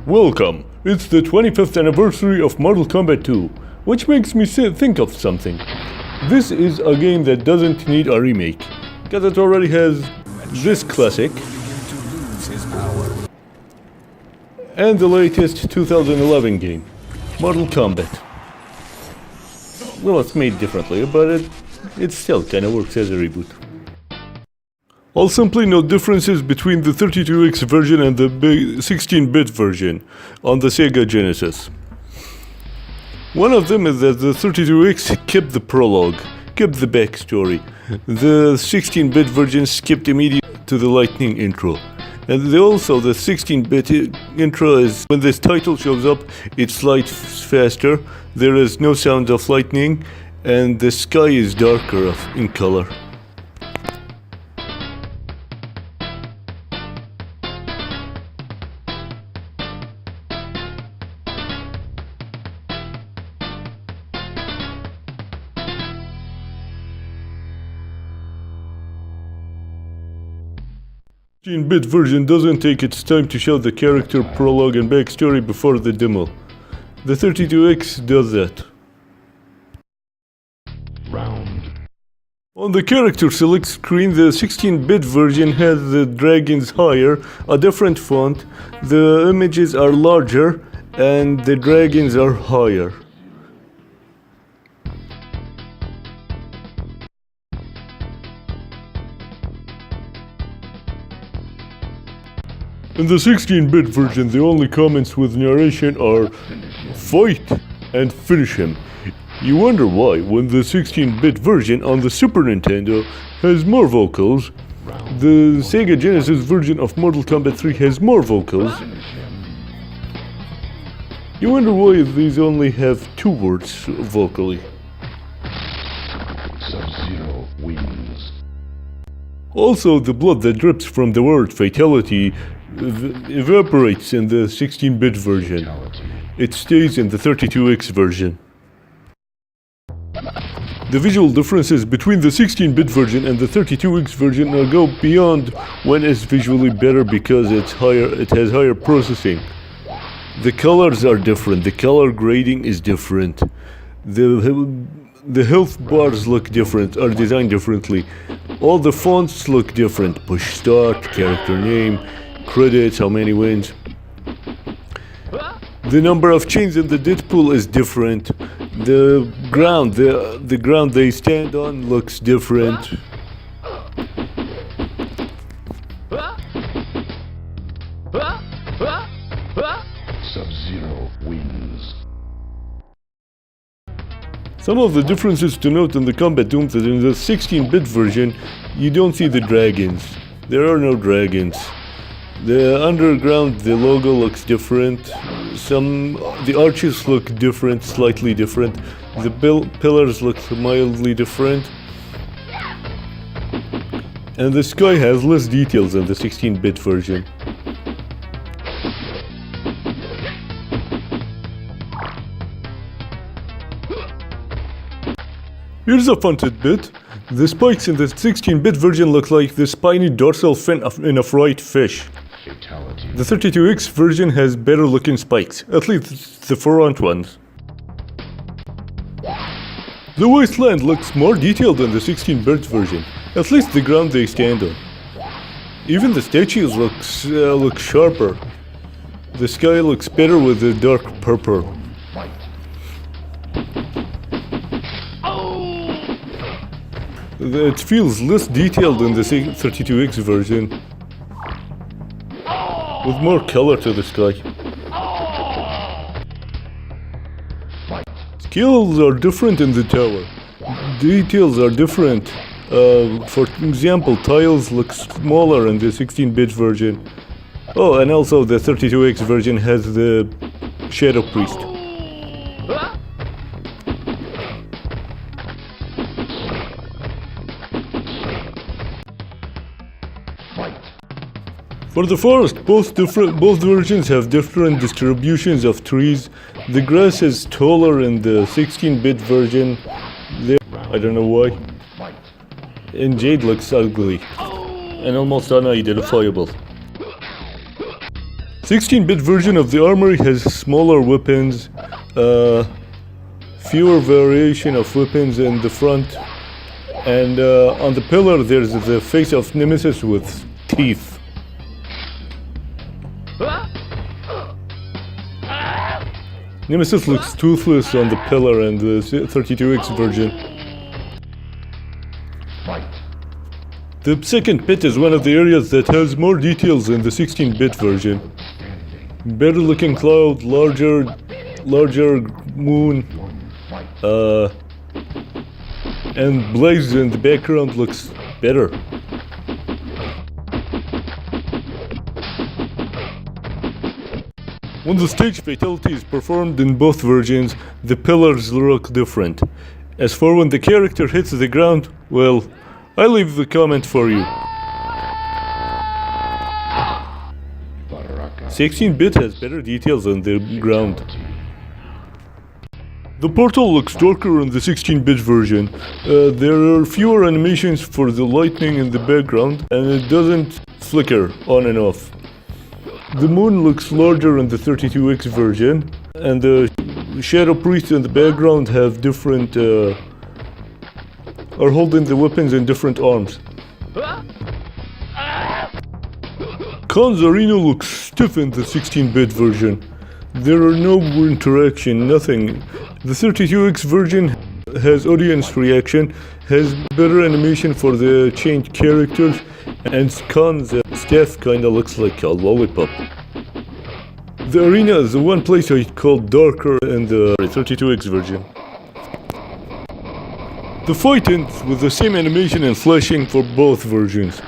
Welcome! It's the 25th anniversary of Mortal Kombat 2, which makes me think of something. This is a game that doesn't need a remake, because it already has this classic and the latest 2011 game, Mortal Kombat. Well, it's made differently, but it still kinda works as a reboot. I'll simply note differences between the 32X version and the 16-bit version on the Sega Genesis. One of them is that the 32X kept the prologue, kept the backstory. The 16-bit version skipped immediately to the lightning intro. And the 16-bit intro is when this title shows up, it slides faster, there is no sound of lightning, and the sky is darker in color. The 16-bit version doesn't take its time to show the character prologue and backstory before the demo. The 32X does that. On the character select screen, the 16-bit version has the dragons higher, a different font, the images are larger, and the dragons are higher. In the 16-bit version, the only comments with narration are "fight" and "finish him." You wonder why, when the 16-bit version on the Super Nintendo has more vocals, the Sega Genesis version of Mortal Kombat 3 has more vocals. You wonder why these only have 2 words vocally. Sub-Zero wins. Also, the blood that drips from the word fatality evaporates in the 16-bit version. It stays in the 32X version. The visual differences between the 16-bit version and the 32X version go beyond when it's visually better because it has higher processing. The colors are different, the color grading is different. The health bars look different, are designed differently. All the fonts look different. Push start, character name, credits, how many wins. The number of chains in the death pool is different. The ground they stand on looks different. Sub-Zero wins. Some of the differences to note in the combat dooms is in the 16-bit version, you don't see the dragons. There are no dragons. The underground, the logo looks different. The arches look different, slightly different. The pillars look mildly different. And the sky has less details in the 16-bit version. Here's a fun tidbit. The spikes in the 16-bit version look like the spiny dorsal fin in a fried fish. The 32X version has better looking spikes, at least the front ones. The wasteland looks more detailed than the 16-bit version, at least the ground they stand on. Even the statues look sharper. The sky looks better with the dark purple. It feels less detailed in the 32X version, with more color to the sky. Skills are different in the tower. Details are different. For example, tiles look smaller in the 16-bit version. Oh, and also the 32X version has the Shadow Priest. For the forest, both versions have different distributions of trees. The grass is taller in the 16-bit version. I don't know why. And Jade looks ugly and almost unidentifiable. 16-bit version of the armory has smaller weapons, fewer variation of weapons in the front, and on the pillar there's the face of Nemesis with teeth. Nemesis looks toothless on the pillar in the 32X version. The second pit is one of the areas that has more details in the 16-bit version. Better looking cloud, larger moon, and blaze in the background looks better. When the stage fatality is performed in both versions, the pillars look different. As for when the character hits the ground, well, I leave the comment for you. 16-bit has better details on the ground. The portal looks darker in the 16-bit version. There are fewer animations for the lightning in the background, and it doesn't flicker on and off. The moon looks larger in the 32X version, and the shadow priests in the background have different, are holding the weapons in different arms. Khan's arena looks stiff in the 16-bit version. There are no interaction, nothing. The 32X version has audience reaction, has better animation for the changed characters, and Khan's staff kinda looks like a lollipop. The arena is the one place I call darker in the 32X version. The fight ends with the same animation and flashing for both versions.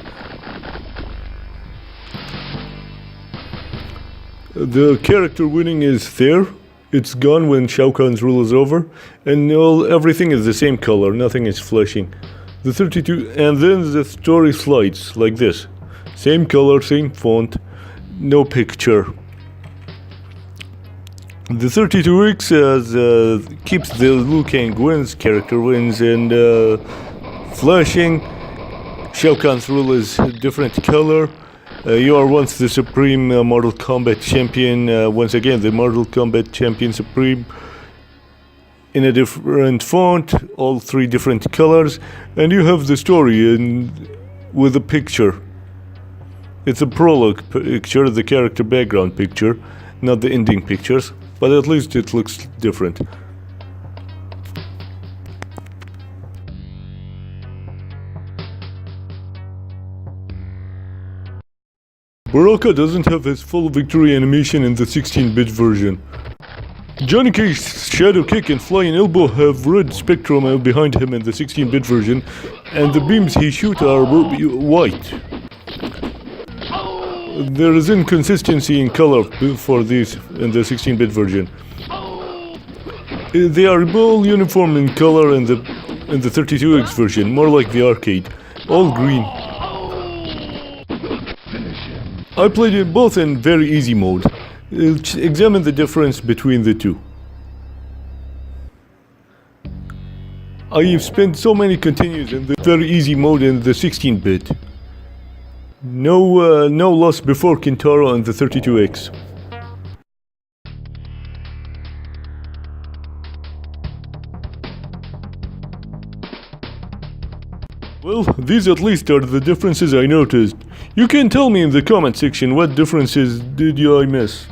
The character winning is there. It's gone when Shao Kahn's rule is over, and everything is the same color, nothing is flashing. The 32, and then the story slides like this. Same color, same font, no picture. The 32X keeps the Liu Kang wins, character wins, and flashing. Shao Kahn's rule is a different color. You are once the Supreme Mortal Kombat Champion, once again the Mortal Kombat Champion Supreme, in a different font, all three different colors, and you have the story with a picture. It's a prologue picture, the character background picture, not the ending pictures, but at least it looks different. Baraka doesn't have his full victory animation in the 16-bit version. Johnny Cage's shadow kick and flying elbow have red spectrum behind him in the 16-bit version, and the beams he shoots are white. There is inconsistency in color for these in the 16-bit version. They are all uniform in color in the 32X version, more like the arcade, all green. I played it both in very easy mode. Examine the difference between the two. I've spent so many continues in the very easy mode in the 16-bit. No loss before Kintaro on the 32X. Well, these at least are the differences I noticed. You can tell me in the comment section what differences did I miss.